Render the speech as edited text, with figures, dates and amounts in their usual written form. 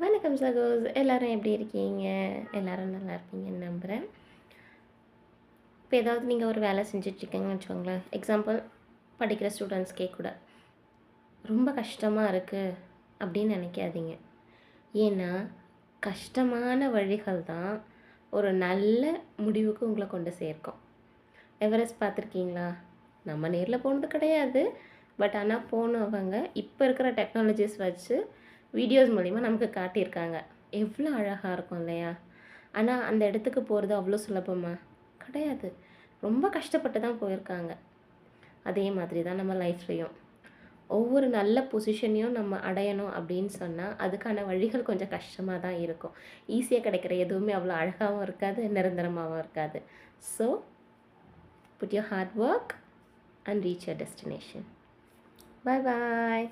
வணக்கம் சகோஸ், எல்லாரும் எப்படி இருக்கீங்க? எல்லாரும் நல்லா இருப்பீங்கன்னு நம்புகிறேன். இப்போ ஏதாவது நீங்கள் ஒரு வேலை செஞ்சிட்ருக்கீங்கன்னு வச்சுக்கோங்களேன். எக்ஸாம்பிள், படிக்கிற ஸ்டூடெண்ட்ஸ்க்கே கூட ரொம்ப கஷ்டமாக இருக்குது அப்படின்னு நினைக்காதீங்க. ஏன்னா கஷ்டமான வழிகள் தான் ஒரு நல்ல முடிவுக்கு உங்களை கொண்டு சேர்க்கும். எவரெஸ்ட் பார்த்துருக்கீங்களா? நம்ம நேரில் போனது கிடையாது. பட் ஆனால் போனவங்க இப்போ இருக்கிற டெக்னாலஜிஸ் வச்சு வீடியோஸ் மூலிமா நமக்கு காட்டியிருக்காங்க. எவ்வளோ அழகாக இருக்கும் இல்லையா? ஆனால் அந்த இடத்துக்கு போகிறது அவ்வளோ சுலபமா? கிடையாது. ரொம்ப கஷ்டப்பட்டு தான் போயிருக்காங்க. அதே மாதிரி தான் நம்ம லைஃப்லேயும் ஒவ்வொரு நல்ல பொசிஷனையும் நம்ம அடையணும் அப்படின்னு சொன்னால் அதுக்கான வழிகள் கொஞ்சம் கஷ்டமாக தான் இருக்கும். ஈஸியாக கிடைக்கிற எதுவுமே அவ்வளோ அழகாகவும் இருக்காது, நிரந்தரமாகவும் இருக்காது. So put your hard work and reach your destination. Bye bye.